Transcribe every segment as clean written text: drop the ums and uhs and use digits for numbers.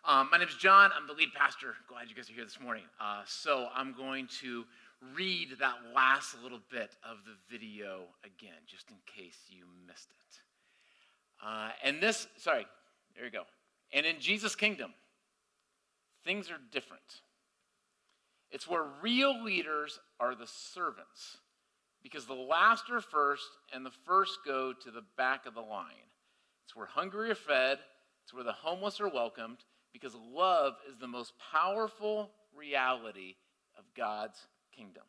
My name is John. I'm the lead pastor. Glad you guys are here this morning. So I'm going to read that last little bit of the video again, just in case you missed it. There you go. And in Jesus' kingdom, things are different. It's where real leaders are the servants, because the last are first, and the first go to the back of the line. It's where hungry are fed. It's where the homeless are welcomed, because love is the most powerful reality of God's kingdom.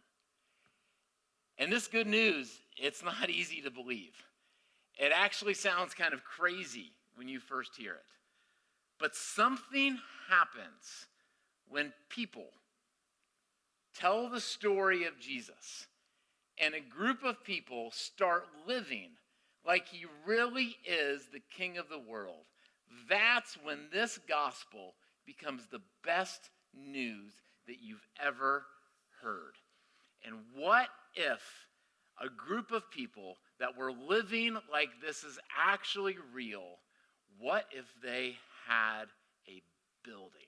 And this good news, it's not easy to believe. It actually sounds kind of crazy when you first hear it. But something happens when people tell the story of Jesus, and a group of people start living like he really is the King of the world. That's when this gospel becomes the best news that you've ever heard. And what if a group of people that were living like this is actually real, what if they had a building?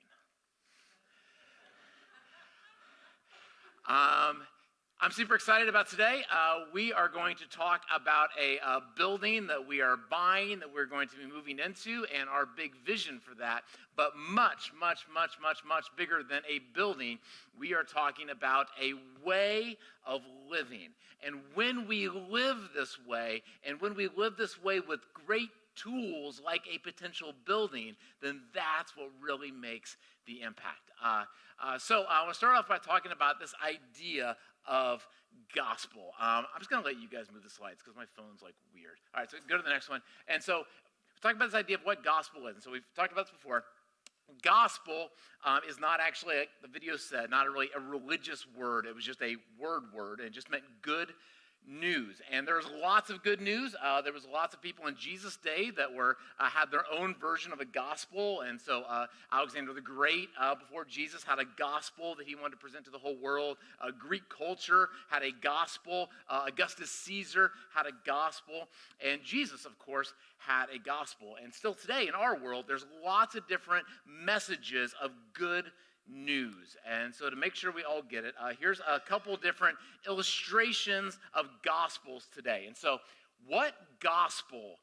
I'm super excited about today. We are going to talk about a building that we are buying, that we're going to be moving into, and our big vision for that. But much, much, much, much, much bigger than a building, we are talking about a way of living. And when we live this way, and when we live this way with great tools like a potential building, then that's what really makes the impact. So I want to start off by talking about this idea of gospel. I'm just going to let you guys move the slides because my phone's like weird. All right, so go to the next one. And so we're talking about this idea of what gospel is. And so we've talked about this before. Gospel is not actually, like the video said, not really a religious word. It was just a word, and it just meant good news. And there's lots of good news. There was lots of people in Jesus' day that were had their own version of a gospel. And so Alexander the Great, before Jesus, had a gospel that he wanted to present to the whole world. Greek culture had a gospel. Augustus Caesar had a gospel. And Jesus, of course, had a gospel. And still today in our world, there's lots of different messages of good news. And so to make sure we all get it, here's a couple different illustrations of gospels today. And so what gospel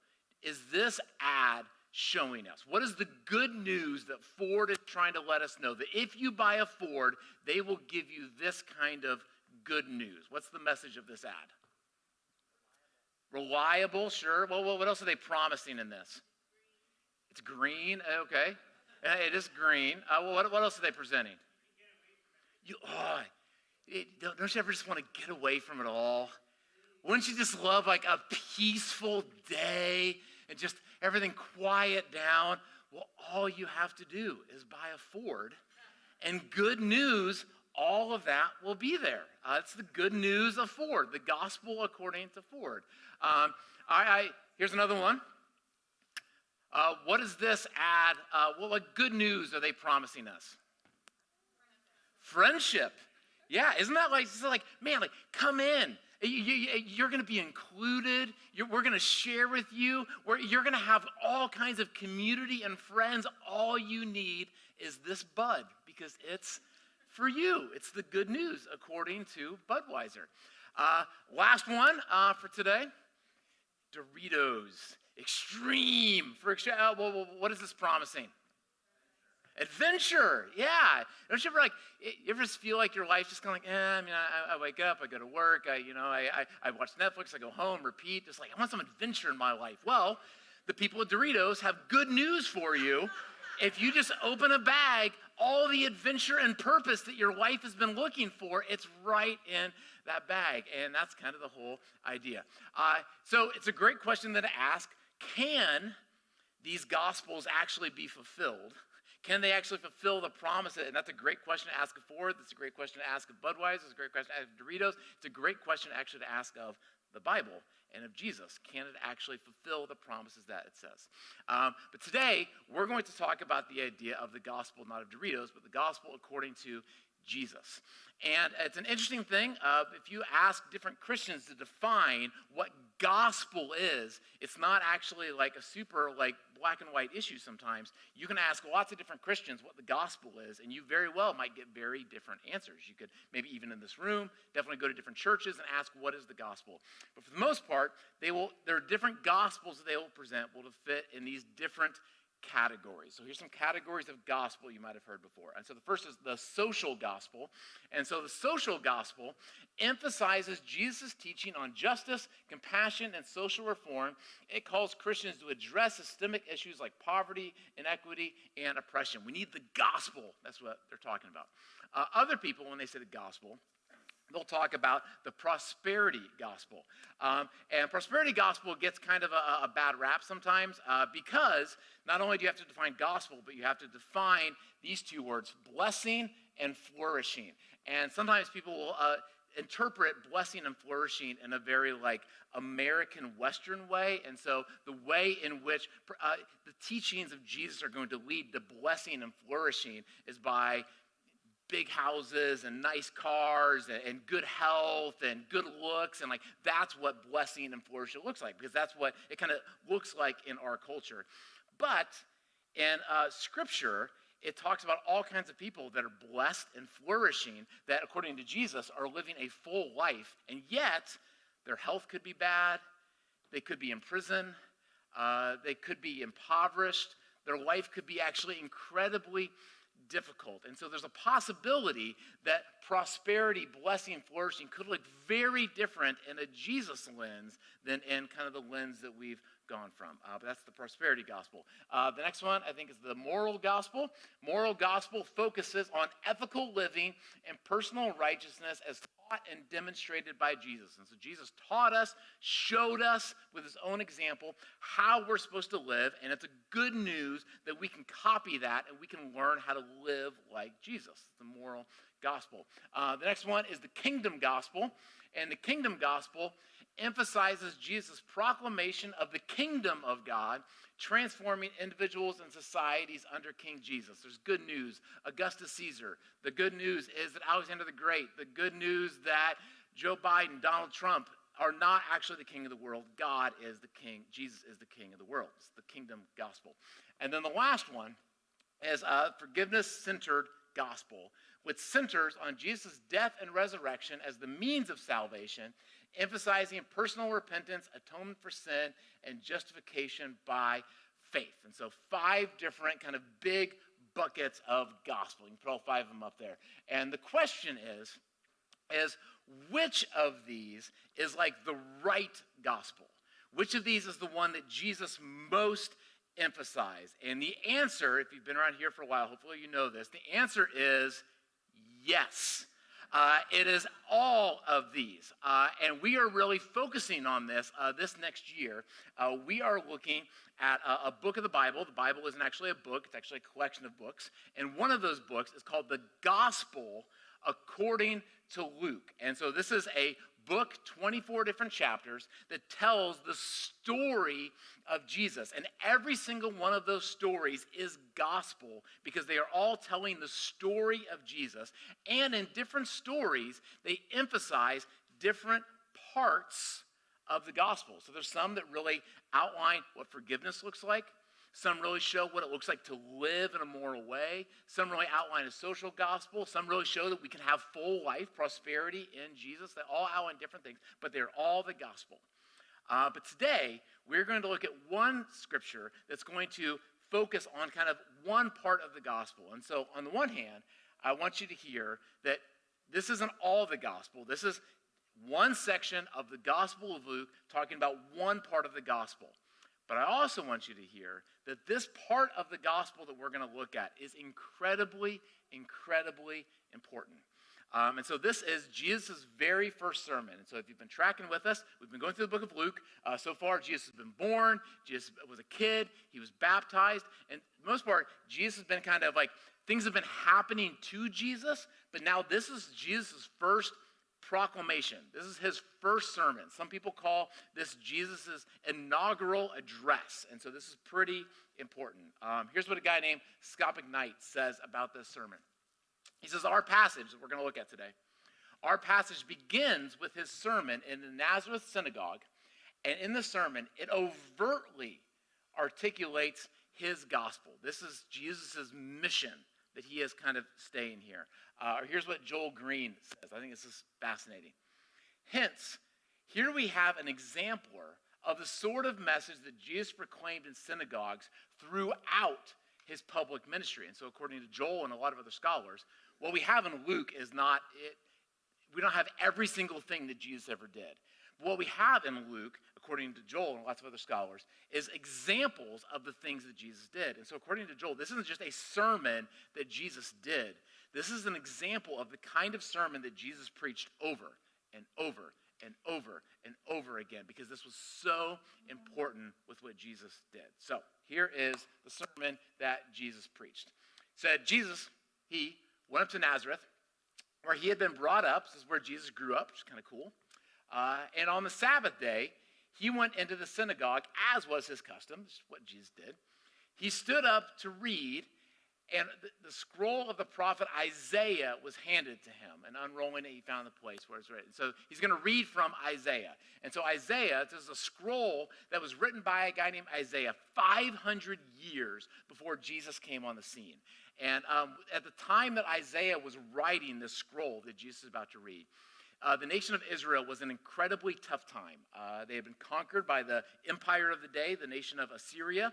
is this ad showing us? What is the good news that Ford is trying to let us know? That if you buy a Ford, they will give you this kind of good news. What's the message of this ad? Reliable, sure. Well, what else are they promising in this? It's green, okay. It is green. What else are they presenting? Don't you ever just want to get away from it all? Wouldn't you just love like a peaceful day and just everything quiet down? Well, all you have to do is buy a Ford, and good news, all of that will be there. It's the good news of Ford, the gospel according to Ford. Here's another one. What is this ad? What good news are they promising us? Friendship. Yeah, isn't that like, man, like, come in. You're going to be included. We're going to share with you. You're going to have all kinds of community and friends. All you need is this bud because it's for you. It's the good news according to Budweiser. Last one for today, Doritos. Extreme. What is this promising? Adventure. Yeah. Don't you ever just feel like your life's just kind of like, I wake up, I go to work, I watch Netflix, I go home, repeat. Just like, I want some adventure in my life. Well, the people at Doritos have good news for you. If you just open a bag, all the adventure and purpose that your life has been looking for, it's right in that bag. And that's kind of the whole idea. So it's a great question to ask. Can these gospels actually be fulfilled? Can they actually fulfill the promise? And that's a great question to ask of Ford. That's a great question to ask of Budweiser. It's a great question to ask of Doritos. It's a great question actually to ask of the Bible and of Jesus. Can it actually fulfill the promises that it says? But today, we're going to talk about the idea of the gospel, not of Doritos, but the gospel according to Jesus. And it's an interesting thing. If you ask different Christians to define what gospel is, it's not actually like a super black and white issue sometimes. You can ask lots of different Christians what the gospel is, and you very well might get very different answers. You could maybe even in this room, definitely go to different churches and ask what is the gospel. But for the most part, there are different gospels that they will present will fit in these different categories. So here's some categories of gospel you might have heard before. And so the first is the social gospel. And so the social gospel emphasizes Jesus' teaching on justice, compassion, and social reform. It calls Christians to address systemic issues like poverty, inequity, and oppression. We need the gospel. That's what they're talking about. Other people, when they say the gospel, they'll talk about the prosperity gospel. And prosperity gospel gets kind of a bad rap sometimes because not only do you have to define gospel, but you have to define these two words, blessing and flourishing. And sometimes people will interpret blessing and flourishing in a very American Western way. And so the way in which the teachings of Jesus are going to lead to blessing and flourishing is by big houses and nice cars and good health and good looks, and that's what blessing and flourishing looks like, because that's what it kind of looks like in our culture. But in Scripture, it talks about all kinds of people that are blessed and flourishing, that according to Jesus are living a full life, and yet their health could be bad, they could be in prison, they could be impoverished, their life could be actually incredibly difficult. And so there's a possibility that prosperity, blessing, flourishing could look very different in a Jesus lens than in kind of the lens that we've gone from. But that's the prosperity gospel. The next one, I think, is the moral gospel. Moral gospel focuses on ethical living and personal righteousness as taught and demonstrated by Jesus. And so Jesus taught us, showed us with his own example how we're supposed to live, and it's a good news that we can copy that and we can learn how to live like Jesus. The moral gospel. The next one is the kingdom gospel, and the kingdom gospel emphasizes Jesus' proclamation of the kingdom of God, transforming individuals and societies under King Jesus. There's good news, Augustus Caesar. The good news is that Alexander the Great. The good news that Joe Biden, Donald Trump are not actually the king of the world. God is the king. Jesus is the king of the world. It's the kingdom gospel. And then the last one is a forgiveness-centered gospel, which centers on Jesus' death and resurrection as the means of salvation, emphasizing personal repentance, atonement for sin, and justification by faith. And so 5 different kind of big buckets of gospel. You can put all 5 of them up there. And the question is which of these is the right gospel? Which of these is the one that Jesus most emphasized? And the answer, if you've been around here for a while, hopefully you know this, the answer is yes. It is all of these, and we are really focusing on this next year. We are looking at a book of the Bible. The Bible isn't actually a book. It's actually a collection of books, and one of those books is called the Gospel according to Luke. And so this is a book, 24 different chapters, that tells the story of Jesus. And every single one of those stories is gospel because they are all telling the story of Jesus. And in different stories, they emphasize different parts of the gospel. So there's some that really outline what forgiveness looks like. Some really show what it looks like to live in a moral way. Some really outline a social gospel. Some really show that we can have full life, prosperity in Jesus. They all outline different things, but they're all the gospel. But today, we're going to look at one scripture that's going to focus on kind of one part of the gospel. And so on the one hand, I want you to hear that this isn't all the gospel. This is one section of the Gospel of Luke talking about one part of the gospel. But I also want you to hear that this part of the gospel that we're going to look at is incredibly, incredibly important. And so this is Jesus' very first sermon. And so if you've been tracking with us, we've been going through the book of Luke. So far, Jesus has been born. Jesus was a kid. He was baptized. And for the most part, Jesus has been kind of things have been happening to Jesus. But now this is Jesus' first proclamation. This is his first sermon. Some people call this Jesus' inaugural address. And so this is pretty important. Here's what a guy named Scott McKnight says about this sermon. He says, our passage that we're going to look at today, our passage begins with his sermon in the Nazareth synagogue. And in the sermon, it overtly articulates his gospel. This is Jesus' mission that he is kind of staying here. Here's what Joel Green says. I think this is fascinating. Hence, here we have an exemplar of the sort of message that Jesus proclaimed in synagogues throughout his public ministry. And so according to Joel and a lot of other scholars, what we have in Luke is not it. We don't have every single thing that Jesus ever did. But what we have in Luke, according to Joel and lots of other scholars, is examples of the things that Jesus did. And so according to Joel, this isn't just a sermon that Jesus did. This is an example of the kind of sermon that Jesus preached over and over and over and over again, because this was so important with what Jesus did. So here is the sermon that Jesus preached. It said, Jesus, he went up to Nazareth, where he had been brought up. This is where Jesus grew up, which is kind of cool. And on the Sabbath day, he went into the synagogue, as was his custom. This is what Jesus did. He stood up to read, and the scroll of the prophet Isaiah was handed to him. And unrolling it, he found the place where it's written. So he's going to read from Isaiah. And so Isaiah, this is a scroll that was written by a guy named Isaiah 500 years before Jesus came on the scene. And at the time that Isaiah was writing this scroll that Jesus is about to read, the nation of Israel was an incredibly tough time. They had been conquered by the empire of the day, the nation of Assyria.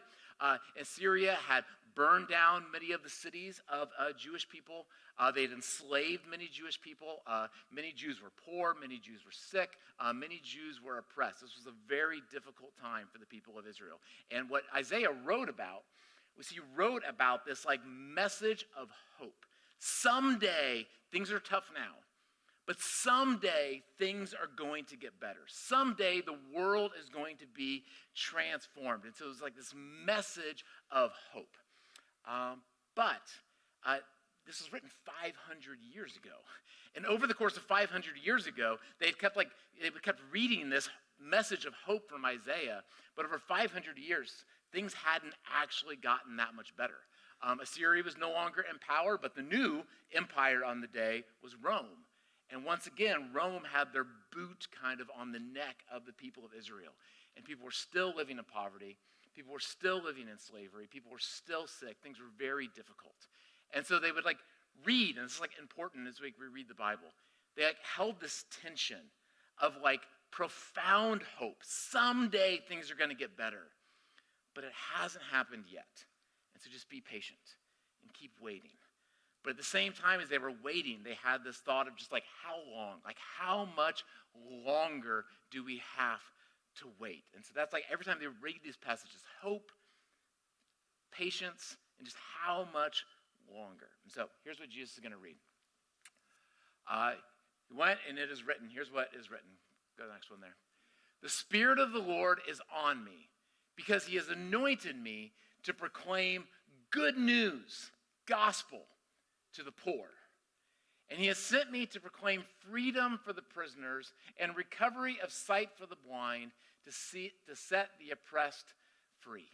Assyria had burned down many of the cities of Jewish people. They had enslaved many Jewish people. Many Jews were poor. Many Jews were sick. Many Jews were oppressed. This was a very difficult time for the people of Israel. And what Isaiah wrote about was he wrote about this like message of hope. Someday, things are tough now, but someday things are going to get better. Someday the world is going to be transformed. And so it was like this message of hope. But this was written 500 years ago. And over the course of 500 years ago, they kept reading this message of hope from Isaiah. But over 500 years, things hadn't actually gotten that much better. Assyria was no longer in power, but the new empire on the day was Rome. And once again, Rome had their boot kind of on the neck of the people of Israel. And people were still living in poverty. People were still living in slavery. People were still sick. Things were very difficult. And so they would read, and this is important as we read the Bible. They held this tension of profound hope. Someday things are going to get better. But it hasn't happened yet. And so just be patient and keep waiting. But at the same time as they were waiting, they had this thought of just how long? How much longer do we have to wait? And so that's every time they read these passages, hope, patience, and just how much longer. And so here's what Jesus is going to read. He went, and it is written. Here's what is written. Go to the next one there. The Spirit of the Lord is on me, because he has anointed me to proclaim good news, gospel, to the poor. And he has sent me to proclaim freedom for the prisoners and recovery of sight for the blind, to set the oppressed free.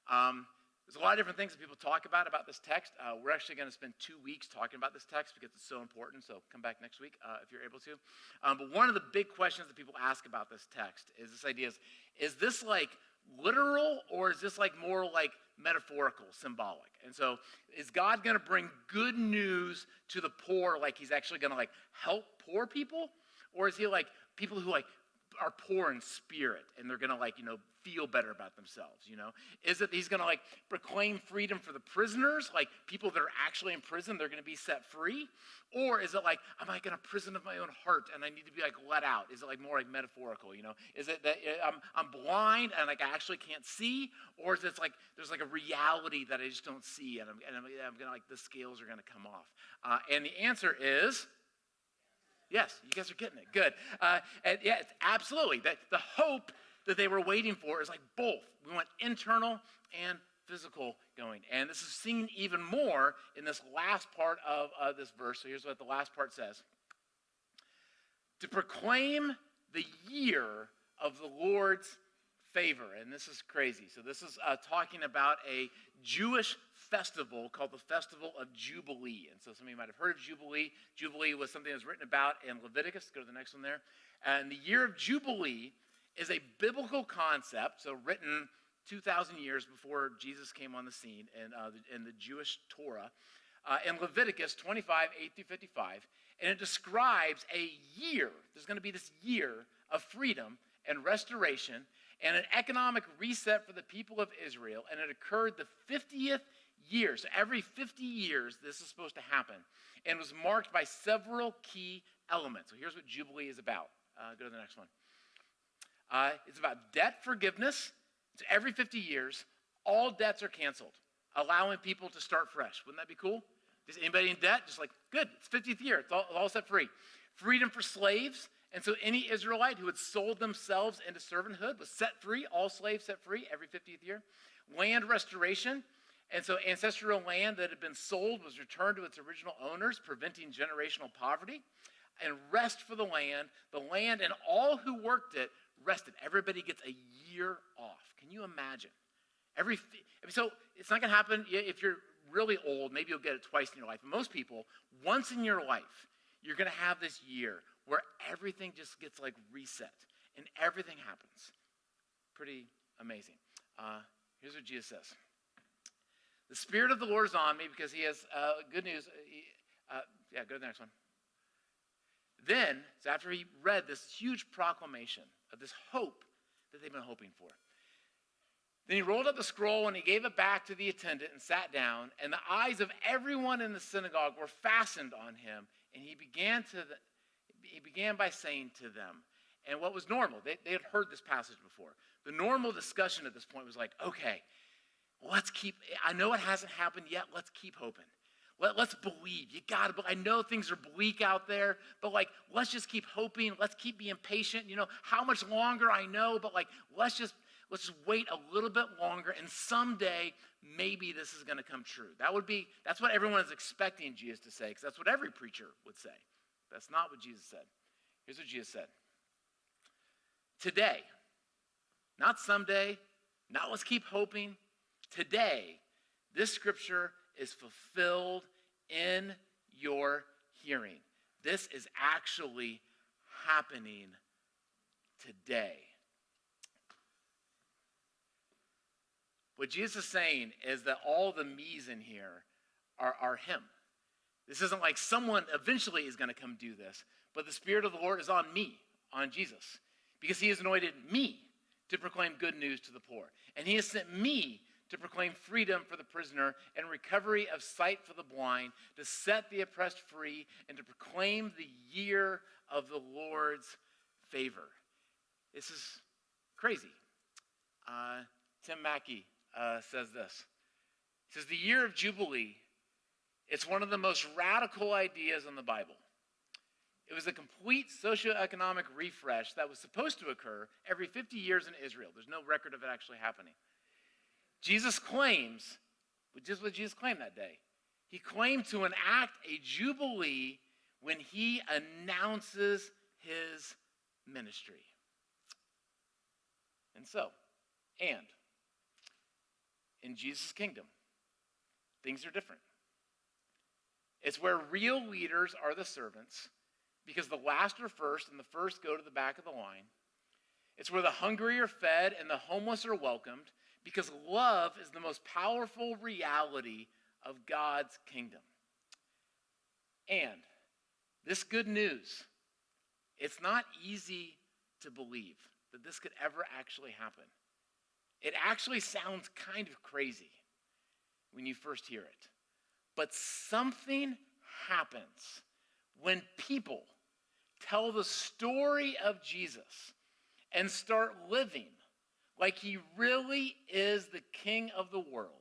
There's a lot of different things that people talk about this text. We're actually going to spend 2 weeks talking about this text because it's so important, so come back next week if you're able to. But one of the big questions that people ask about this text is this idea is this literal, or is this more metaphorical, symbolic? And so is God going to bring good news to the poor, he's actually going to help poor people? Or is he people who are poor in spirit and they're going to feel better about themselves, Is it he's going to proclaim freedom for the prisoners, people that are actually in prison, they're going to be set free? Or is it am I in a prison of my own heart and I need to be let out? Is it more metaphorical, Is it that I'm blind and I actually can't see? Or is it there's a reality that I just don't see and I'm going to the scales are going to come off? And the answer is yes. You guys are getting it. Good. And yeah, it's absolutely. The hope that they were waiting for is both. We want internal and physical going. And this is seen even more in this last part of this verse. So here's what the last part says. To proclaim the year of the Lord's favor. And this is crazy. So this is talking about a Jewish festival called the Festival of Jubilee. And so some of you might have heard of Jubilee. Jubilee was something that was written about in Leviticus. Go to the next one there. And the year of Jubilee is a biblical concept, so written 2,000 years before Jesus came on the scene in the Jewish Torah, in Leviticus 25, 8 through 55, and it describes a year. There's going to be this year of freedom and restoration and an economic reset for the people of Israel, and it occurred the 50th year. So every 50 years, this is supposed to happen, and was marked by several key elements. So here's what Jubilee is about. Go to the next one. It's about debt forgiveness. So every 50 years, all debts are canceled, allowing people to start fresh. Wouldn't that be cool? Is anybody in debt? Just like, good, it's 50th year. It's all set free. Freedom for slaves. And so any Israelite who had sold themselves into servanthood was set free. All slaves set free every 50th year. Land restoration. And so ancestral land that had been sold was returned to its original owners, preventing generational poverty. And rest for the land and all who worked it rested. Everybody gets a year off. Can you imagine? So it's not going to happen if you're really old. Maybe you'll get it twice in your life. But most people, once in your life, you're going to have this year where everything just gets like reset and everything happens. Pretty amazing. Here's what Jesus says. The Spirit of the Lord is on me because he has good news. Go to the next one. Then, so after he read this huge proclamation of this hope that they've been hoping for, then he rolled up the scroll and he gave it back to the attendant and sat down, and the eyes of everyone in the synagogue were fastened on him, and he began by saying to them, and what was normal, they had heard this passage before. The normal discussion at this point was like, okay, I know it hasn't happened yet, let's keep hoping. Let's believe. You got to believe. I know things are bleak out there, but let's just keep hoping. Let's keep being patient. You know, how much longer I know, but let's just wait a little bit longer, and someday maybe this is going to come true. That's what everyone is expecting Jesus to say, because that's what every preacher would say. That's not what Jesus said. Here's what Jesus said. Today, not someday, not let's keep hoping. Today, this scripture is fulfilled in your hearing. This is actually happening today. What Jesus is saying is that all the me's in here are him. This isn't like someone eventually is going to come do this, but the Spirit of the Lord is on me, on Jesus, because he has anointed me to proclaim good news to the poor. And he has sent me to proclaim freedom for the prisoner and recovery of sight for the blind, to set the oppressed free, and to proclaim the year of the Lord's favor. This is crazy. Tim Mackey says this. He says, the year of Jubilee, it's one of the most radical ideas in the Bible. It was a complete socioeconomic refresh that was supposed to occur every 50 years in Israel. There's no record of it actually happening. Jesus claims, which is what Jesus claimed that day, he claimed to enact a jubilee when he announces his ministry. And in Jesus' kingdom, things are different. It's where real leaders are the servants, because the last are first and the first go to the back of the line. It's where the hungry are fed and the homeless are welcomed, because love is the most powerful reality of God's kingdom. And this good news, it's not easy to believe that this could ever actually happen. It actually sounds kind of crazy when you first hear it. But something happens when people tell the story of Jesus and start living like he really is the King of the world.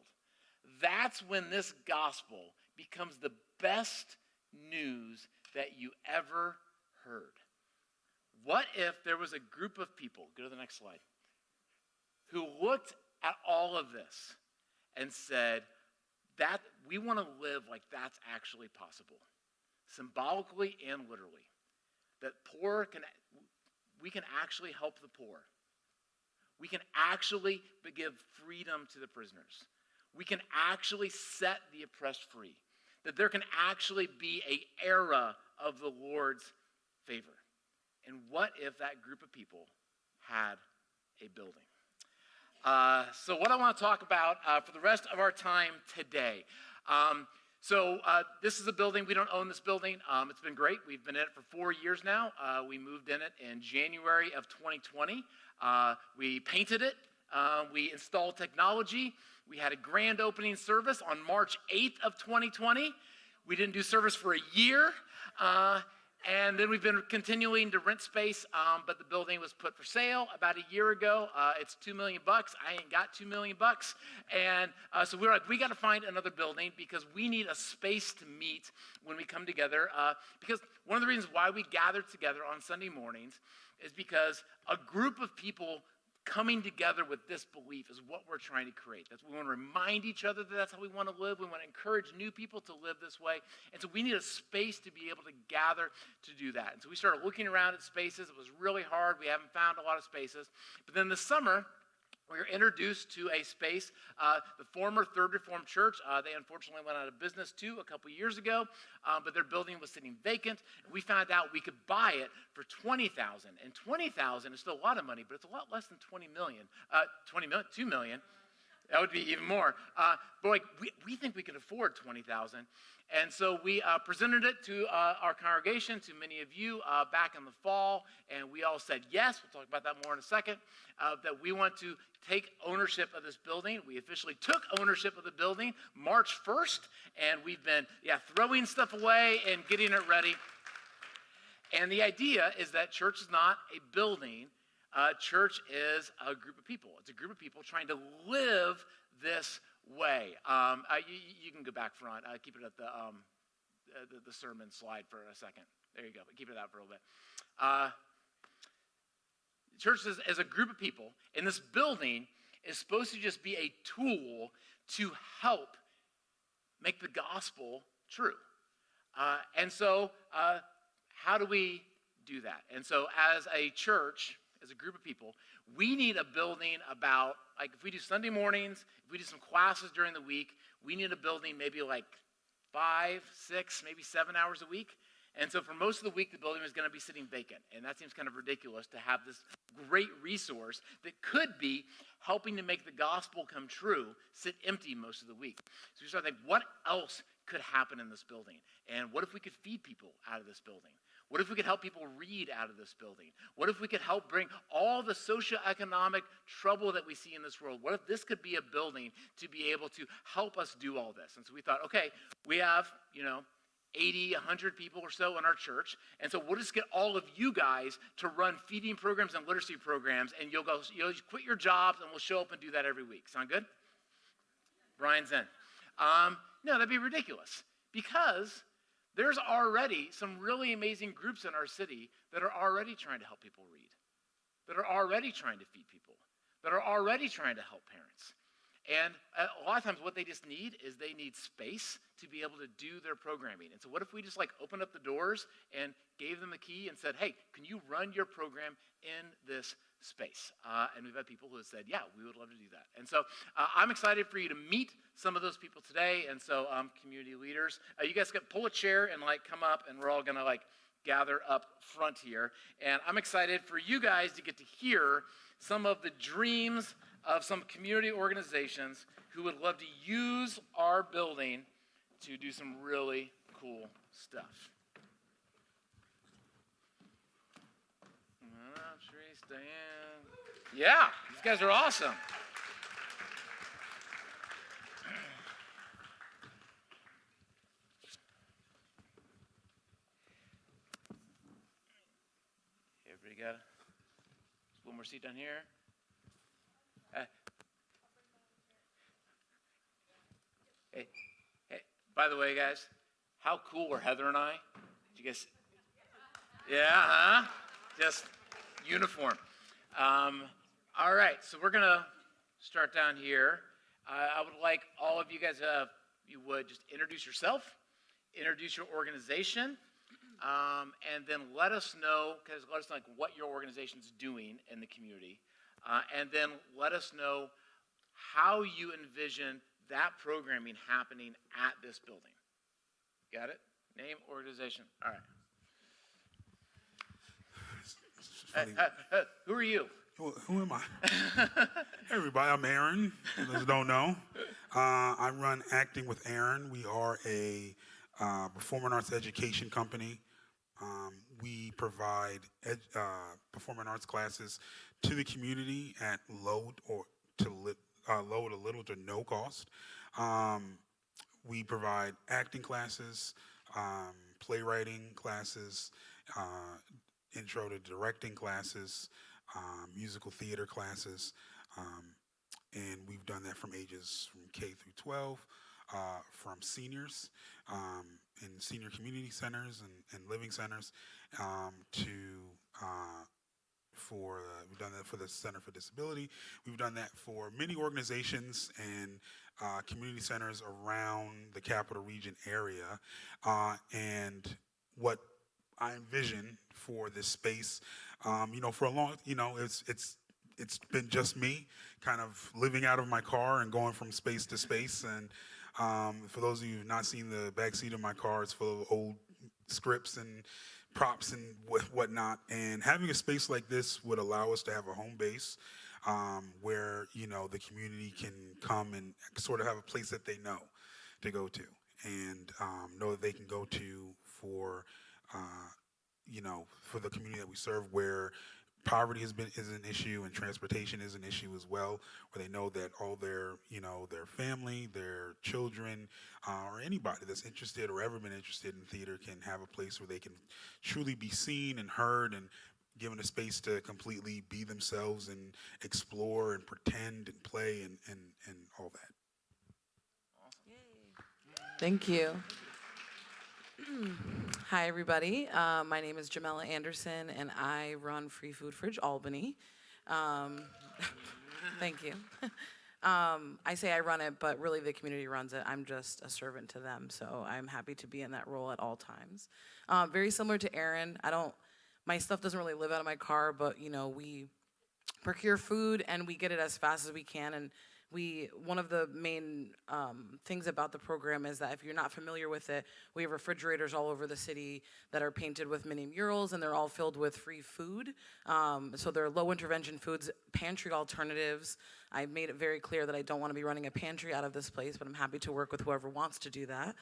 That's when this gospel becomes the best news that you ever heard. What if there was a group of people, go to the next slide, who looked at all of this and said, that we want to live like that's actually possible, symbolically and literally, that we can actually help the poor. We can actually give freedom to the prisoners. We can actually set the oppressed free. That there can actually be an era of the Lord's favor. And what if that group of people had a building? So what I want to talk about for the rest of our time today. This is a building. We don't own this building. It's been great. We've been in it for 4 years now. We moved in it in January of 2020. We painted it. We installed technology. We had a grand opening service on March 8th of 2020. We didn't do service for a year. And then we've been continuing to rent space, but the building was put for sale about a year ago. It's $2 million. I ain't got $2 million. And so we're like, we got to find another building because we need a space to meet when we come together. Because one of the reasons why we gather together on Sunday mornings is because a group of people coming together with this belief is what we're trying to create. We want to remind each other that that's how we want to live. We want to encourage new people to live this way. And so we need a space to be able to gather to do that. And so we started looking around at spaces. It was really hard. We haven't found a lot of spaces. But then this summer, we were introduced to a space, the former Third Reformed Church. They unfortunately went out of business too a couple years ago, but their building was sitting vacant. And we found out we could buy it for $20,000. And $20,000 is still a lot of money, but it's a lot less than $2 million. That would be even more. But we think we can afford $20,000. And so we presented it to our congregation, to many of you back in the fall, and we all said yes. We'll talk about that more in a second, that we want to take ownership of this building. We officially took ownership of the building March 1st, and we've been throwing stuff away and getting it ready. And the idea is that church is not a building. Church is a group of people. It's a group of people trying to live this way. You can go back front. Keep it at the sermon slide for a second. There you go. Keep it out for a little bit. Church is a group of people, and this building is supposed to just be a tool to help make the gospel true. And so how do we do that? And so as a church, as a group of people, we need a building about, like if we do Sunday mornings, if we do some classes during the week, we need a building maybe like 5, 6, maybe 7 hours a week. And so for most of the week, the building is going to be sitting vacant. And that seems kind of ridiculous to have this great resource that could be helping to make the gospel come true sit empty most of the week. So we started thinking, what else could happen in this building? And what if we could feed people out of this building? What if we could help people read out of this building? What if we could help bring all the socioeconomic trouble that we see in this world? What if this could be a building to be able to help us do all this? And so we thought, okay, we have, 80, 100 people or so in our church. And so we'll just get all of you guys to run feeding programs and literacy programs, and you'll quit your jobs, and we'll show up and do that every week. Sound good? Brian's in. No, that'd be ridiculous, because there's already some really amazing groups in our city that are already trying to help people read, that are already trying to feed people, that are already trying to help parents. And a lot of times what they just need is they need space to be able to do their programming. And so what if we just opened up the doors and gave them a key and said, hey, can you run your program in this space? And we've had people who have said, yeah, we would love to do that. And so I'm excited for you to meet some of those people today. And so community leaders, you guys can pull a chair and come up, and we're all going to gather up front here. And I'm excited for you guys to get to hear some of the dreams of some community organizations who would love to use our building to do some really cool stuff. Yeah, these guys are awesome. Everybody got one more seat down here? Hey, by the way, guys, how cool were Heather and I? Did you guys? Yeah, huh? Just uniform. All right, so we're going to start down here. I would like all of you guys, if you would, just introduce yourself, introduce your organization, and then let us know what your organization's doing in the community, and then let us know how you envision that programming happening at this building. Got it? Name, organization. All right. Who are you? Who am I? Hey, everybody, I'm Aaron. For those who don't know, I run Acting with Aaron. We are a performing arts education company. We provide performing arts classes to the community at low to little to no cost. Um, we provide acting classes, playwriting classes, uh, intro to directing classes, musical theater classes, um, and we've done that from ages from K through 12, from seniors in senior community centers and living centers to we've done that for the Center for Disability. We've done that for many organizations and community centers around the capital region area. And what I envision for this space, for a long, it's been just me kind of living out of my car and going from space to space. And for those of you who've not seen the back seat of my car, it's full of old scripts and props and whatnot. And having a space like this would allow us to have a home base where, the community can come and sort of have a place that they know to go to and know that they can go to for the community that we serve, where poverty is an issue and transportation is an issue as well, where they know that all their family, their children, or anybody that's interested or ever been interested in theater can have a place where they can truly be seen and heard and given a space to completely be themselves and explore and pretend and play and all that. Thank you. Hi, everybody. My name is Jamela Anderson, and I run Free Food Fridge Albany. Thank you. I say I run it, but really the community runs it. I'm just a servant to them, so I'm happy to be in that role at all times. Very similar to Aaron, my stuff doesn't really live out of my car, but we procure food and we get it as fast as we can. And one of the main things about the program is that if you're not familiar with it, we have refrigerators all over the city that are painted with mini murals, and they're all filled with free food. So they're low intervention foods, pantry alternatives. I made it very clear that I don't want to be running a pantry out of this place, but I'm happy to work with whoever wants to do that.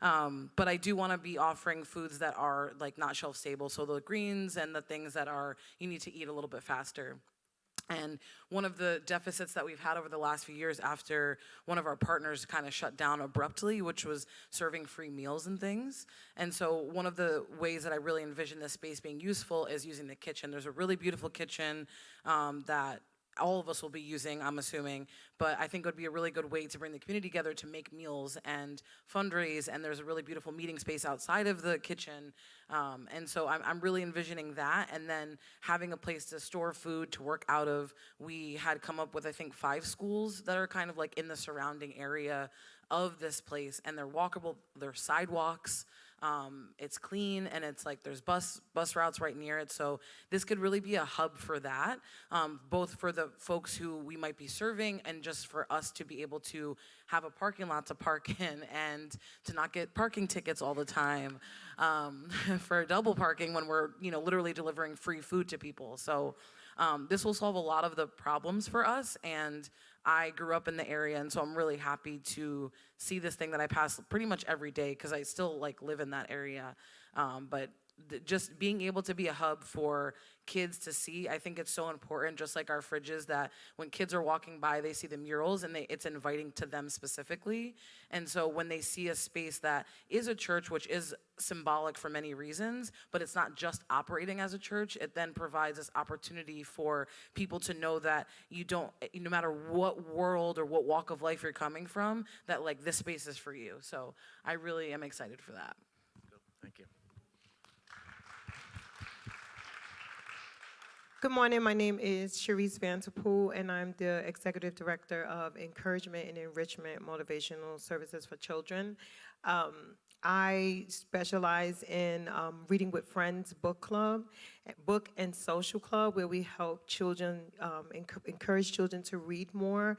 But I do want to be offering foods that are not shelf stable, so the greens and the things that you need to eat a little bit faster. And one of the deficits that we've had over the last few years after one of our partners kind of shut down abruptly, which was serving free meals and things. And so one of the ways that I really envision this space being useful is using the kitchen. There's a really beautiful kitchen that all of us will be using, I'm assuming, but I think it would be a really good way to bring the community together to make meals and fundraise, and there's a really beautiful meeting space outside of the kitchen, and so I'm really envisioning that, and then having a place to store food to work out of. We had come up with, I think, 5 schools that are kind of in the surrounding area of this place, and they're walkable, they're sidewalks. It's clean, and it's there's bus routes right near it, so this could really be a hub for that, both for the folks who we might be serving and just for us to be able to have a parking lot to park in and to not get parking tickets all the time for double parking when we're literally delivering free food to people. So this will solve a lot of the problems for us, and I grew up in the area, and so I'm really happy to see this thing that I pass pretty much every day because I still live in that area. But just being able to be a hub for kids to see, I think it's so important, just like our fridges, that when kids are walking by, they see the murals and it's inviting to them specifically. And so when they see a space that is a church, which is symbolic for many reasons, but it's not just operating as a church, it then provides this opportunity for people to know that no matter what world or what walk of life you're coming from, that this space is for you. So I really am excited for that. Thank you. Good morning. My name is Cherise Vanterpool, and I'm the Executive Director of Encouragement and Enrichment Motivational Services for Children. I specialize in Reading with Friends book club, book and social club, where we help children, encourage children to read more.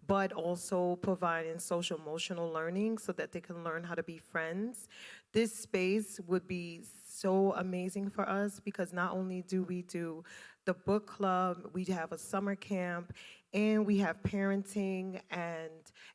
but also providing social emotional learning so that they can learn how to be friends. This space would be so amazing for us because not only do we do the book club, we have a summer camp, and we have parenting and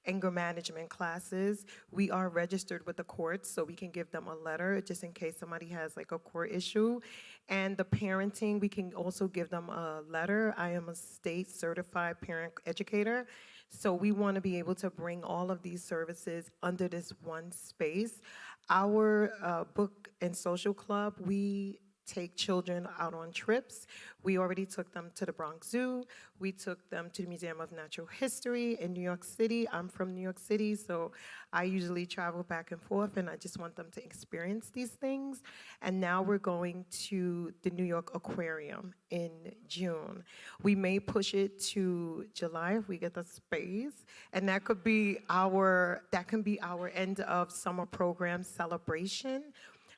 anger management classes. We are registered with the courts, so we can give them a letter just in case somebody has like a court issue. And the parenting, we can also give them a letter. I am a state certified parent educator, so we want to be able to bring all of these services under this one space. Our book and social club, we take children out on trips. We already took them to the Bronx Zoo. We took them to the Museum of Natural History in New York City. I'm from New York City, so I usually travel back and forth, and I just want them to experience these things. And now we're going to the New York Aquarium in June. We may push it to July if we get the space, and that can be our end of summer program celebration.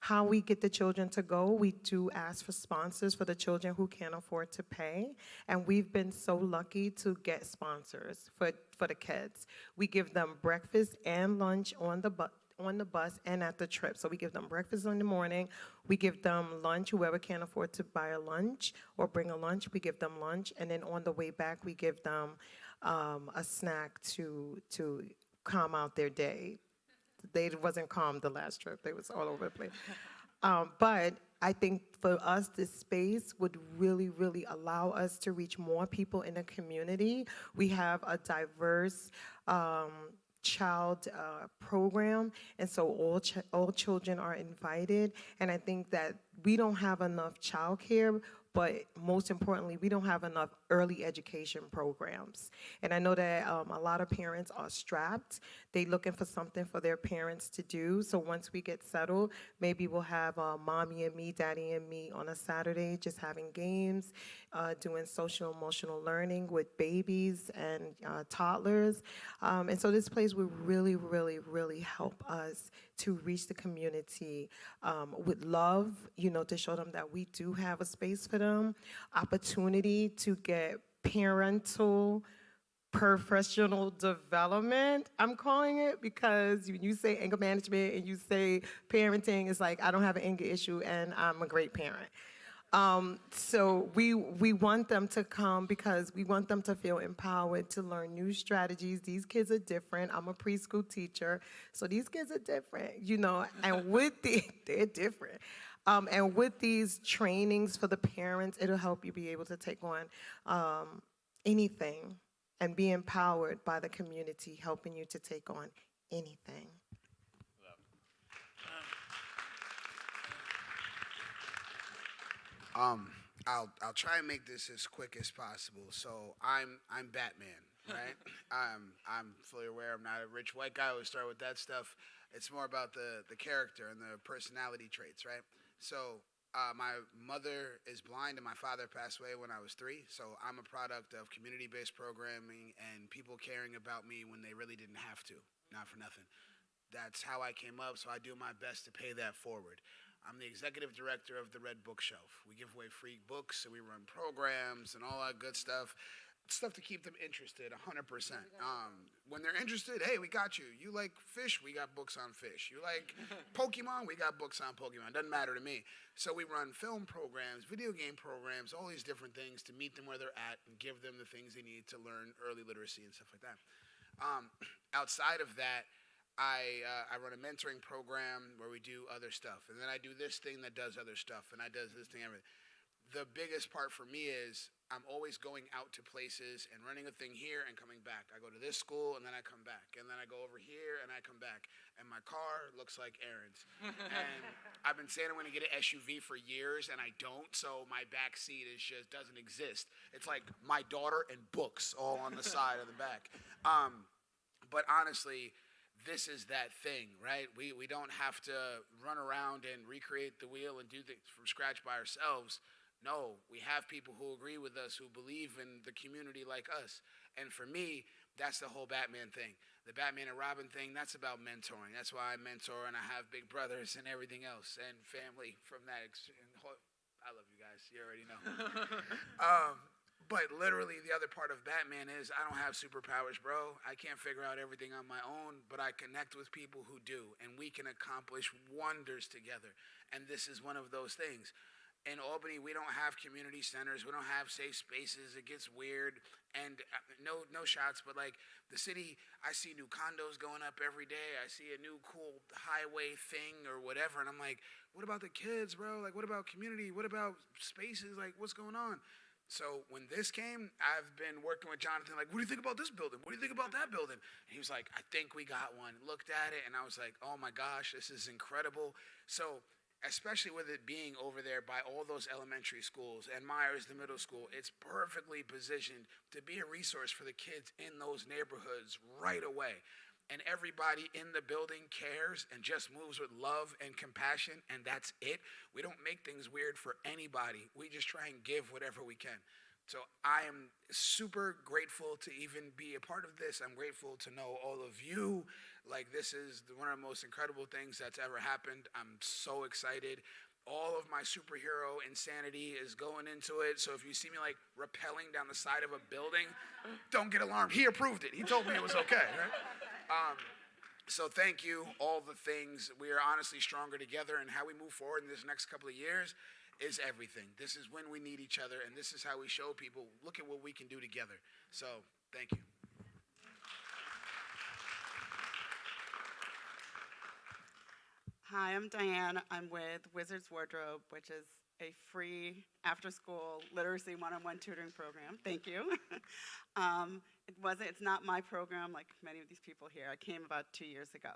How we get the children to go, we do ask for sponsors for the children who can't afford to pay. And we've been so lucky to get sponsors for the kids. We give them breakfast and lunch on the bus and at the trip. So we give them breakfast in the morning, we give them lunch, whoever can't afford to buy a lunch or bring a lunch, we give them lunch. And then on the way back, we give them a snack to calm out their day. They wasn't calm the last trip. They was all over the place. But I think for us, this space would really, really allow us to reach more people in the community. We have a diverse child program, and so all children are invited. And I think that we don't have enough childcare, but most importantly, we don't have enough early education programs. And I know that a lot of parents are strapped. They're looking for something for their parents to do. So once we get settled, maybe we'll have mommy and me, daddy and me on a Saturday, just having games, doing social emotional learning with babies and toddlers. And so this place will really, really, really help us to reach the community with love, to show them that we do have a space for them, opportunity to get parental professional development, I'm calling it, because when you say anger management and you say parenting, it's like I don't have an anger issue and I'm a great parent. So we want them to come because we want them to feel empowered to learn new strategies. These kids are different. I'm a preschool teacher, so these kids are different, and they're different. And with these trainings for the parents, it'll help you be able to take on anything and be empowered by the community helping you to take on anything. I'll try and make this as quick as possible. So I'm Batman, right? I'm fully aware I'm not a rich white guy. I always start with that stuff. It's more about the character and the personality traits, right? So my mother is blind and my father passed away when I was 3. So I'm a product of community-based programming and people caring about me when they really didn't have to, not for nothing. That's how I came up, so I do my best to pay that forward. I'm the executive director of the Red Bookshelf. We give away free books and we run programs and all that good stuff. Stuff to keep them interested, 100%. When they're interested, hey, we got you. You like fish? We got books on fish. You like Pokemon? We got books on Pokemon. Doesn't matter to me. So we run film programs, video game programs, all these different things to meet them where they're at and give them the things they need to learn early literacy and stuff like that. Outside of that, I run a mentoring program where we do other stuff. And then I do this thing that does other stuff. And I does this thing, everything. The biggest part for me is I'm always going out to places and running a thing here and coming back. I go to this school and then I come back. And then I go over here and I come back. And my car looks like Aaron's. And I've been saying I'm going to get an SUV for years and I don't. So my back seat doesn't exist. It's like my daughter and books all on the side of the back. But honestly, this is that thing, right? We don't have to run around and recreate the wheel and do things from scratch by ourselves. No, we have people who agree with us, who believe in the community like us. And for me, that's the whole Batman thing. The Batman and Robin thing, that's about mentoring. That's why I mentor and I have big brothers and everything else and family from that. I love you guys. You already know. But literally, the other part of Batman is I don't have superpowers, bro. I can't figure out everything on my own, but I connect with people who do, and we can accomplish wonders together. And this is one of those things. In Albany, we don't have community centers. We don't have safe spaces. It gets weird. And no shots, but like the city, I see new condos going up every day. I see a new cool highway thing or whatever. And I'm like, what about the kids, bro? Like, what about community? What about spaces? Like, what's going on? So when this came, I've been working with Jonathan, like, what do you think about this building? What do you think about that building? And he was like, I think we got one. Looked at it, and I was like, oh my gosh, this is incredible. So especially with it being over there by all those elementary schools and Myers, the middle school, it's perfectly positioned to be a resource for the kids in those neighborhoods right away. And everybody in the building cares and just moves with love and compassion, and that's it. We don't make things weird for anybody. We just try and give whatever we can. So I am super grateful to even be a part of this. I'm grateful to know all of you. Like, this is one of the most incredible things that's ever happened. I'm so excited. All of my superhero insanity is going into it. So if you see me like rappelling down the side of a building, don't get alarmed. He approved it. He told me it was okay, right? So thank you, all the things. We are honestly stronger together, and how we move forward in this next couple of years is everything. This is when we need each other, and this is how we show people, look at what we can do together. So thank you. Hi, I'm Diane. I'm with Wizards Wardrobe, which is a free after-school literacy one-on-one tutoring program. Thank you. It's not my program like many of these people here. I came about 2 years ago.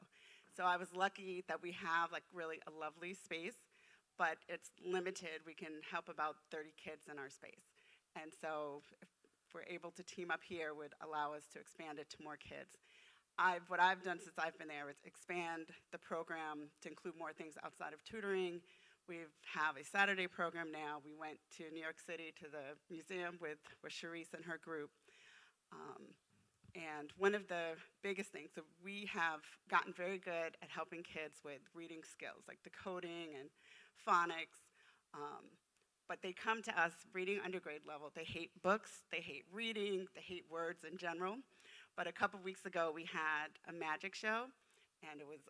So I was lucky that we have like really a lovely space, but it's limited. We can help about 30 kids in our space. And so if we're able to team up here would allow us to expand it to more kids. What I've done since I've been there is expand the program to include more things outside of tutoring. We have a Saturday program now. We went to New York City to the museum with Charisse and her group. And one of the biggest things, so we have gotten very good at helping kids with reading skills, like decoding and phonics. But they come to us reading undergrade level. They hate books, they hate reading, they hate words in general. But a couple weeks ago, we had a magic show, and it was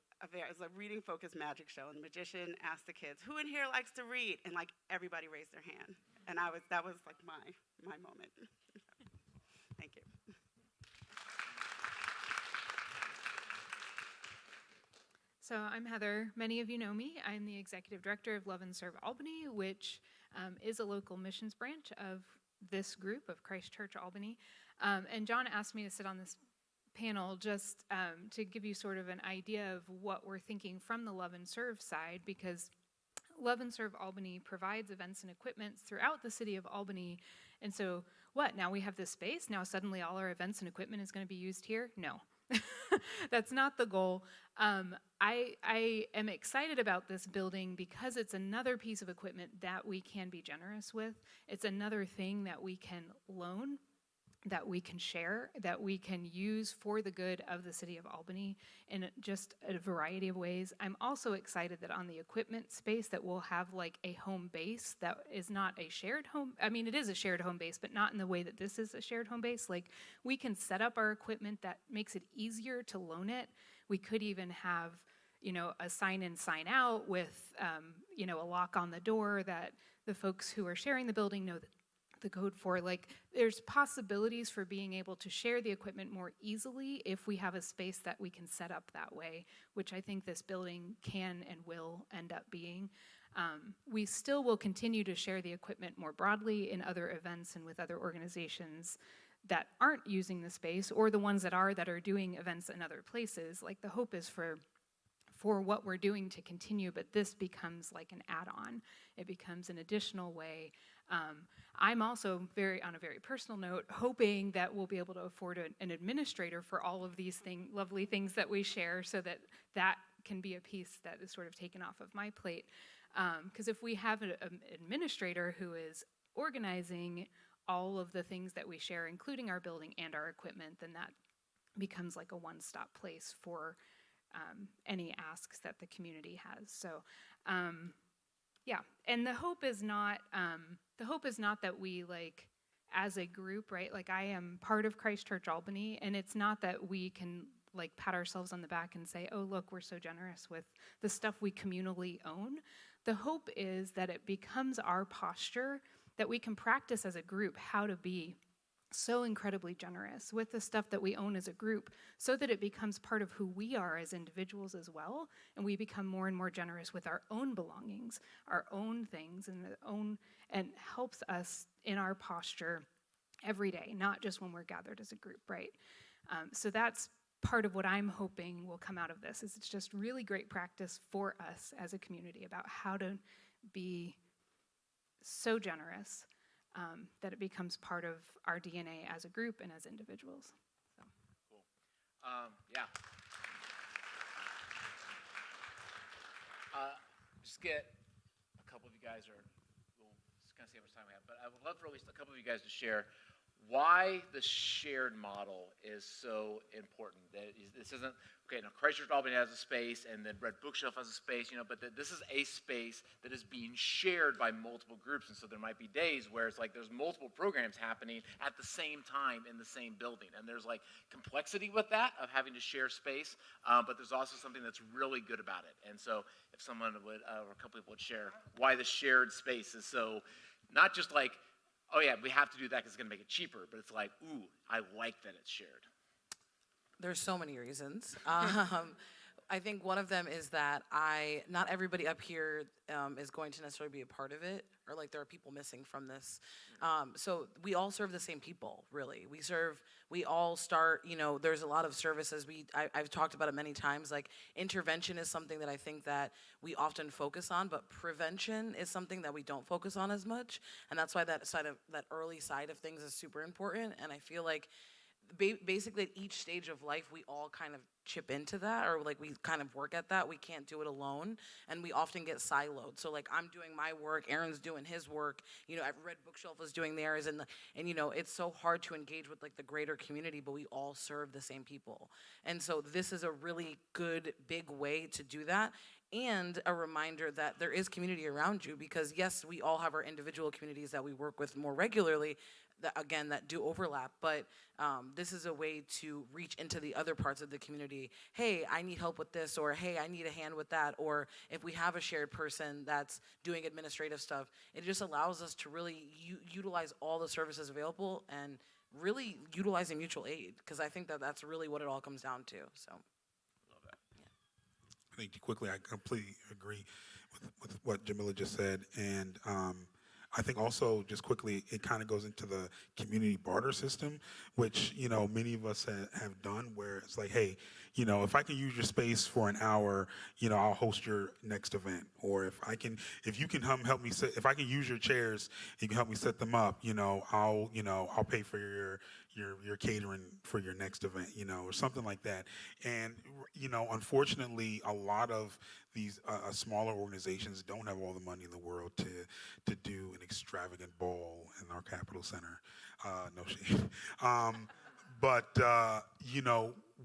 a reading-focused magic show. And the magician asked the kids, "Who in here likes to read?" And like everybody raised their hand. And that was like my moment. Thank you. So I'm Heather. Many of you know me. I'm the executive director of Love and Serve Albany, which is a local missions branch of this group of Christ Church Albany. And John asked me to sit on this panel just to give you sort of an idea of what we're thinking from the Love and Serve side, because Love and Serve Albany provides events and equipment throughout the city of Albany. And so what? Now we have this space? Now suddenly all our events and equipment is going to be used here? No. That's not the goal. I am excited about this building because it's another piece of equipment that we can be generous with. It's another thing that we can loan, that we can share, that we can use for the good of the city of Albany in just a variety of ways. I'm also excited that on the equipment space that we'll have like a home base that is not a shared home. I mean, it is a shared home base, but not in the way that this is a shared home base. Like, we can set up our equipment that makes it easier to loan it. We could even have, a sign in, sign out with, a lock on the door that the folks who are sharing the building know that the code for. Like, there's possibilities for being able to share the equipment more easily if we have a space that we can set up that way, which I think this building can and will end up being. We still will continue to share the equipment more broadly in other events and with other organizations that aren't using the space, or the ones that are doing events in other places. Like, the hope is for what we're doing to continue, but this becomes like an add-on. It becomes an additional way. I'm also on a very personal note, hoping that we'll be able to afford an administrator for all of these lovely things that we share, so that can be a piece that is sort of taken off of my plate. Because if we have an administrator who is organizing all of the things that we share, including our building and our equipment, then that becomes like a one-stop place for any asks that the community has. So, yeah, and the hope is not that we like as a group, right? Like I am part of Christ Church Albany, and it's not that we can like pat ourselves on the back and say, oh, look, we're so generous with the stuff we communally own. The hope is that it becomes our posture, that we can practice as a group how to be so incredibly generous with the stuff that we own as a group, so that it becomes part of who we are as individuals as well, and we become more and more generous with our own belongings, our own things, and helps us in our posture every day, not just when we're gathered as a group, right? So that's part of what I'm hoping will come out of this. Is it's just really great practice for us as a community about how to be so generous that it becomes part of our DNA as a group and as individuals. So. Cool. Yeah. Just get a couple of you guys, we'll just kind of see how much time we have, but I would love for at least a couple of you guys to share why the shared model is so important. This isn't, okay, now Christ Church Albany has a space, and then Red Bookshelf has a space, but this is a space that is being shared by multiple groups, and so there might be days where it's like there's multiple programs happening at the same time in the same building, and there's like complexity with that of having to share space, but there's also something that's really good about it. And so if someone would, or a couple people would share why the shared space is so, not just like, oh yeah, we have to do that because it's going to make it cheaper. But it's like, ooh, I like that it's shared. There's so many reasons. I think one of them is that not everybody up here is going to necessarily be a part of it, or like there are people missing from this. So we all serve the same people, really. We all start, there's a lot of services. I've talked about it many times, like intervention is something that I think that we often focus on, but prevention is something that we don't focus on as much. And that's why that early side of things is super important. And I feel like basically at each stage of life, we all kind of chip into that, or like we kind of work at that. We can't do it alone, and we often get siloed. So like I'm doing my work, Aaron's doing his work, I've Red Bookshelf is doing theirs, and it's so hard to engage with like the greater community, but we all serve the same people. And so this is a really good big way to do that. And a reminder that there is community around you, because yes, we all have our individual communities that we work with more regularly, that do overlap, but this is a way to reach into the other parts of the community. Hey, I need help with this, or hey, I need a hand with that, or if we have a shared person that's doing administrative stuff, it just allows us to really utilize all the services available and really utilizing mutual aid, because I think that that's really what it all comes down to. So, Love that. I think quickly, I completely agree with what Jamila just said, and I think also just quickly, it kind of goes into the community barter system, which, many of us have done, where it's like, hey, if I can use your space for an hour, I'll host your next event. Or if you can help me if I can use your chairs, you can help me set them up, I'll pay for your catering for your next event, or something like that. And, unfortunately, a lot of these smaller organizations don't have all the money in the world to do an extravagant ball in our Capitol Center. No shade. But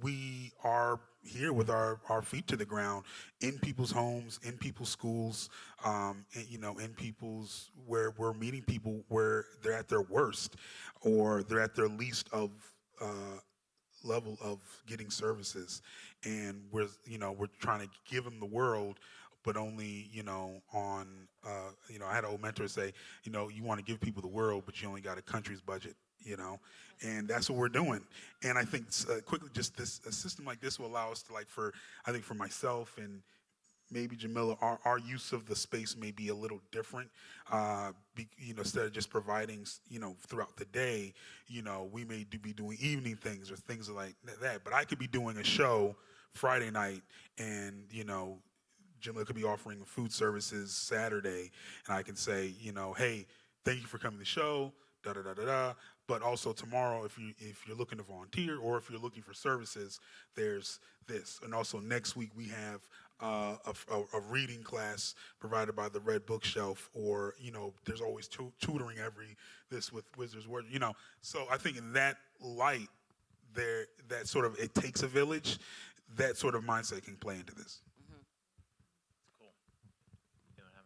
we are here with our feet to the ground in people's homes, in people's schools, in people's, where we're meeting people where they're at their worst, or they're at their least of level of getting services, and we're trying to give them the world, but only on I had an old mentor say, you want to give people the world, but you only got a country's budget, and that's what we're doing. And I think quickly, just a system like this will allow us to, like, I think for myself and maybe Jamila, our use of the space may be a little different. Instead of just providing, throughout the day, we may be doing evening things or things like that. But I could be doing a show Friday night, and Jamila could be offering food services Saturday, and I can say, hey, thank you for coming to the show, da da da da da. But also tomorrow, if you're looking to volunteer, or if you're looking for services, there's this. And also next week we have a reading class provided by the Red Bookshelf, or there's always tutoring with Wizards Word. So I think in that light, that sort of, it takes a village. That sort of mindset can play into this. Mm-hmm. Cool. You don't have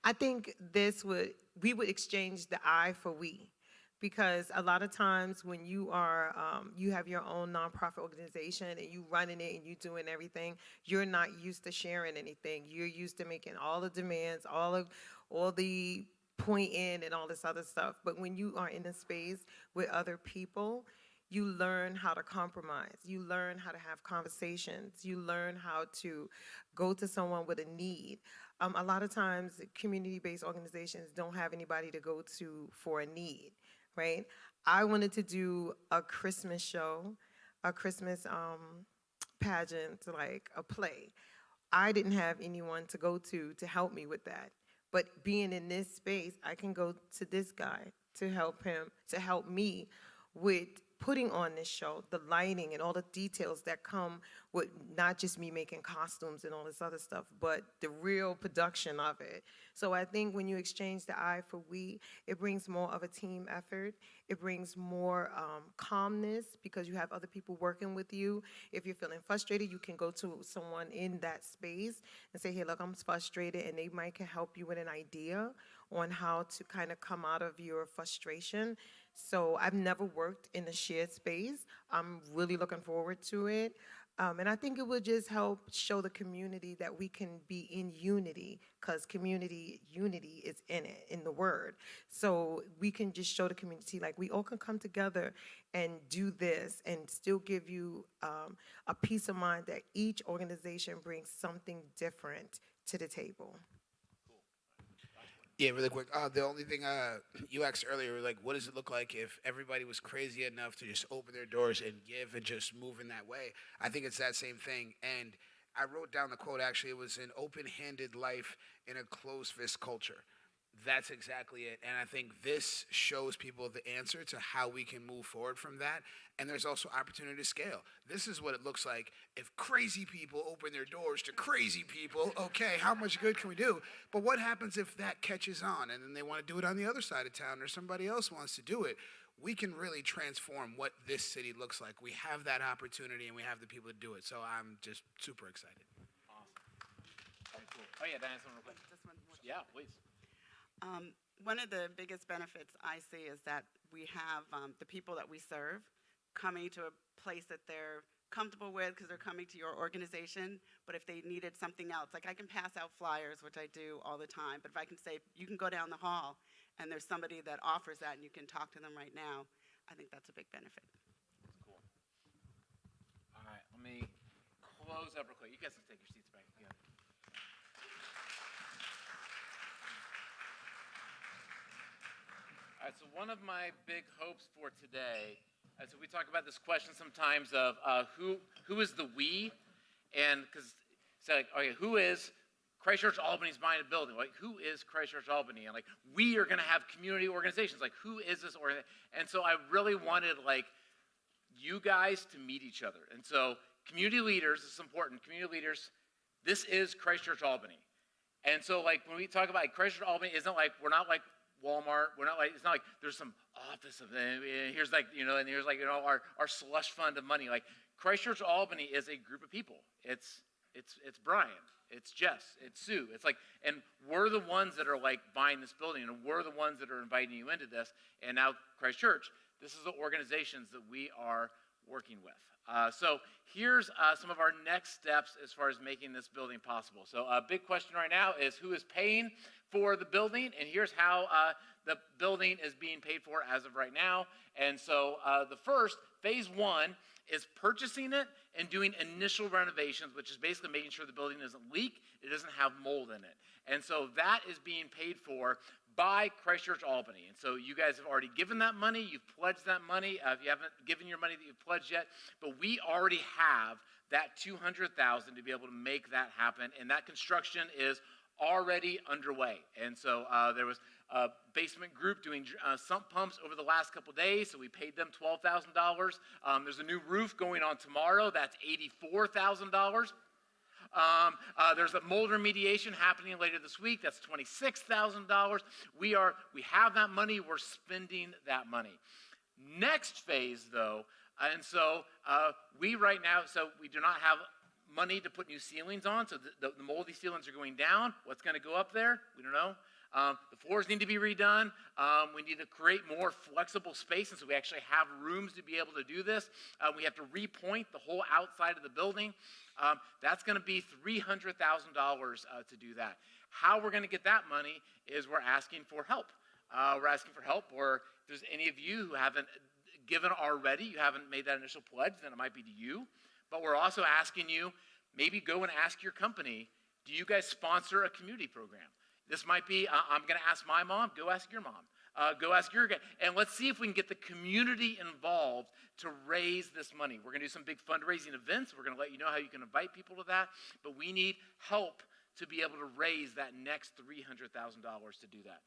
any? I think we would exchange the I for we. Because a lot of times when you are, you have your own nonprofit organization and you running it and you doing everything, you're not used to sharing anything. You're used to making all the demands, all the point in and all this other stuff. But when you are in a space with other people, you learn how to compromise. You learn how to have conversations. You learn how to go to someone with a need. A lot of times, community-based organizations don't have anybody to go to for a need, right? I wanted to do a Christmas show, a Christmas pageant, like a play. I didn't have anyone to go to help me with that. But being in this space, I can go to this guy to help me with putting on this show, the lighting and all the details that come with not just me making costumes and all this other stuff, but the real production of it. So I think when you exchange the I for we, it brings more of a team effort. It brings more calmness because you have other people working with you. If you're feeling frustrated, you can go to someone in that space and say, hey, look, I'm frustrated, and they might can help you with an idea on how to kind of come out of your frustration. So I've never worked in a shared space. I'm really looking forward to it. And I think it will just help show the community that we can be in unity, because unity is in it, in the word. So we can just show the community, like, we all can come together and do this and still give you a peace of mind that each organization brings something different to the table. Yeah, really quick. The only thing you asked earlier, like, what does it look like if everybody was crazy enough to just open their doors and give and just move in that way? I think it's that same thing. And I wrote down the quote, actually. It was an open-handed life in a closed-fist culture. That's exactly it. And I think this shows people the answer to how we can move forward from that. And there's also opportunity to scale. This is what it looks like if crazy people open their doors to crazy people. Okay, how much good can we do? But what happens if that catches on and then they want to do it on the other side of town, or somebody else wants to do it? We can really transform what this city looks like. We have that opportunity and we have the people to do it. So I'm just super excited. Awesome. Very cool. Oh yeah, Diane, something real quick. Just one more. Yeah, please. One of the biggest benefits I see is that we have the people that we serve coming to a place that they're comfortable with because they're coming to your organization. But if they needed something else, like I can pass out flyers, which I do all the time, but if I can say, you can go down the hall and there's somebody that offers that and you can talk to them right now, I think that's a big benefit. That's cool. All right, let me close up real quick. You guys can take your seats back. Yeah. All right, so one of my big hopes for today, so we talk about this question sometimes of who is the we, and because it's like, okay, who is Christchurch Albany's buying a building? Like, who is Christchurch Albany? And like, we are going to have community organizations. Like, who is this organization? And so I really wanted like you guys to meet each other. And so community leaders, this is important. Community leaders, this is Christchurch Albany. And so like when we talk about like, Christchurch Albany, isn't like we're not like Walmart. We're not like, it's not like there's some office of here's like, and here's like, our slush fund of money. Like Christchurch Albany is a group of people. It's Brian, it's Jess, it's Sue. It's like, and we're the ones that are like buying this building, and we're the ones that are inviting you into this. And now Christchurch, this is the organizations that we are working with. So here's some of our next steps as far as making this building possible. So a big question right now is who is paying for the building, and here's how the building is being paid for as of right now. And so the first, phase one, is purchasing it and doing initial renovations, which is basically making sure the building doesn't leak, it doesn't have mold in it. And so that is being paid for by Christchurch Albany. And so you guys have already given that money, you've pledged that money. If you haven't given your money that you've pledged yet, but we already have that $200,000 to be able to make that happen, and that construction is already underway. And so there was a basement group doing sump pumps over the last couple days, so we paid them $12,000. There's a new roof going on tomorrow, that's $84,000. There's a mold remediation happening later this week. That's $26,000. We have that money. We're spending that money. Next phase, though, and so we right now, so we do not have money to put new ceilings on. So the moldy ceilings are going down. What's going to go up there? We don't know. The floors need to be redone. We need to create more flexible space, and so we actually have rooms to be able to do this. We have to repoint the whole outside of the building. That's going to be $300,000 to do that. How we're going to get that money is we're asking for help. We're asking for help, or if there's any of you who haven't given already, you haven't made that initial pledge, then it might be to you. But we're also asking you, maybe go and ask your company, do you guys sponsor a community program? This might be, I'm going to ask my mom, go ask your mom. Go ask your guy. And let's see if we can get the community involved to raise this money. We're going to do some big fundraising events. We're going to let you know how you can invite people to that. But we need help to be able to raise that next $300,000 to do that.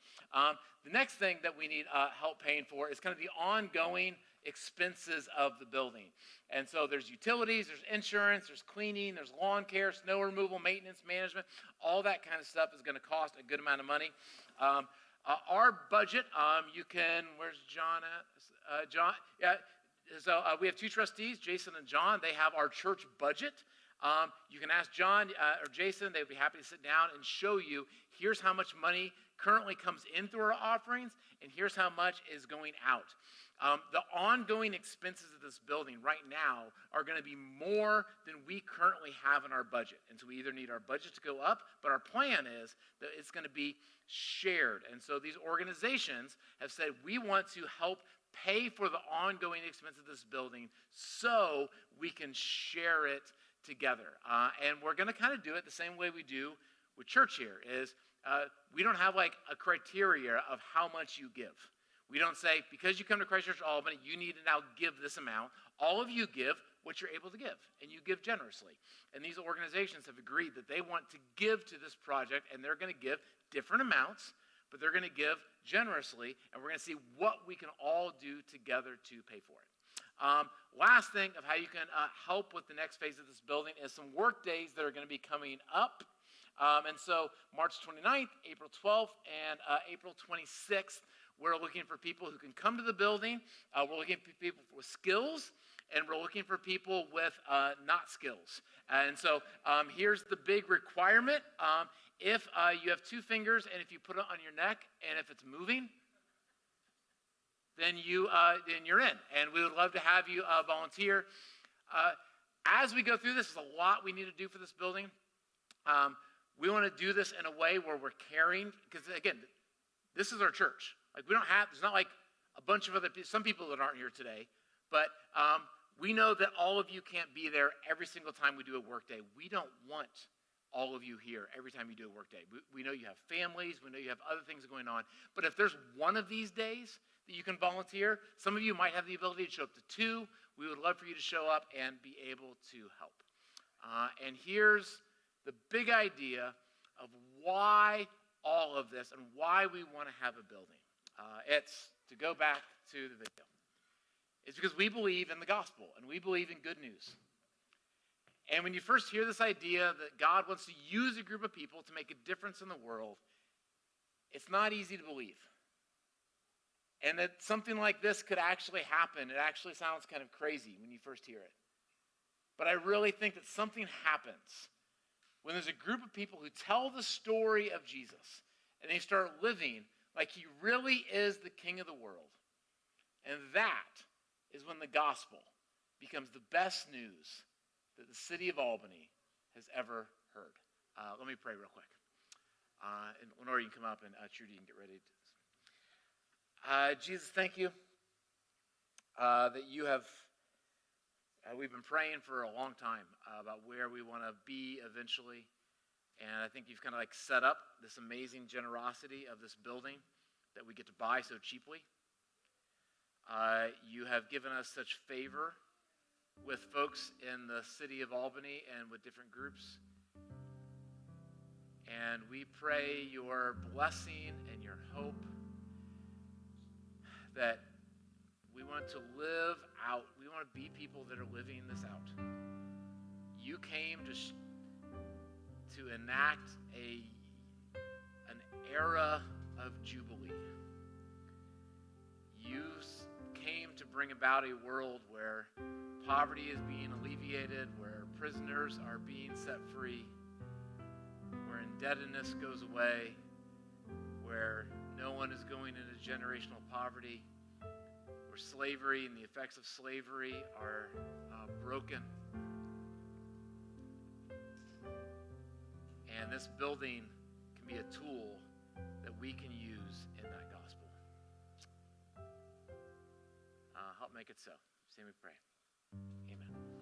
The next thing that we need help paying for is kind of the ongoing expenses of the building. And so there's utilities, there's insurance, there's cleaning, there's lawn care, snow removal, maintenance, management. All that kind of stuff is going to cost a good amount of money. Our budget, you can, where's John at? John, yeah. So we have two trustees, Jason and John. They have our church budget. You can ask John or Jason. They'd be happy to sit down and show you, here's how much money currently comes in through our offerings, and here's how much is going out. The ongoing expenses of this building right now are going to be more than we currently have in our budget. And so we either need our budget to go up, but our plan is that it's going to be shared. And so these organizations have said, we want to help pay for the ongoing expense of this building so we can share it together. And we're going to kind of do it the same way we do with church here, is we don't have like a criteria of how much you give. We don't say, because you come to Christ Church Albany, you need to now give this amount. All of you give what you're able to give, and you give generously. And these organizations have agreed that they want to give to this project, and they're going to give different amounts, but they're going to give generously, and we're going to see what we can all do together to pay for it. Last thing of how you can help with the next phase of this building is some work days that are going to be coming up. And so March 29th, April 12th, and April 26th, we're looking for people who can come to the building. We're looking for people with skills, and we're looking for people with not skills. And so here's the big requirement. If you have two fingers, and if you put it on your neck, and if it's moving, then you're in. And we would love to have you volunteer. As we go through this, there's a lot we need to do for this building. We want to do this in a way where we're caring, because again, this is our church. Like there's not like a bunch of other people, some people that aren't here today, but we know that all of you can't be there every single time we do a work day. We don't want all of you here every time you do a work day. We know you have families, we know you have other things going on, but if there's one of these days that you can volunteer, some of you might have the ability to show up to two. We would love for you to show up and be able to help. And here's the big idea of why all of this and why we want to have a building. It's to go back to the video. It's because we believe in the gospel and we believe in good news. And when you first hear this idea that God wants to use a group of people to make a difference in the world, it's not easy to believe. And that something like this could actually happen, it actually sounds kind of crazy when you first hear it. But I really think that something happens when there's a group of people who tell the story of Jesus and they start living like he really is the king of the world. And that is when the gospel becomes the best news that the city of Albany has ever heard. Let me pray real quick. And Lenore, you can come up, and Trudy, you can get ready. Jesus, thank you that you have, we've been praying for a long time about where we want to be eventually. And I think you've kind of like set up this amazing generosity of this building that we get to buy so cheaply. You have given us such favor with folks in the city of Albany and with different groups. And we pray your blessing and your hope that we want to live out. We want to be people that are living this out. You came to enact an era of jubilee. You came to bring about a world where poverty is being alleviated, where prisoners are being set free, where indebtedness goes away, where no one is going into generational poverty, where slavery and the effects of slavery are broken. And this building can be a tool that we can use in that gospel. Help make it so. Say we pray. Amen.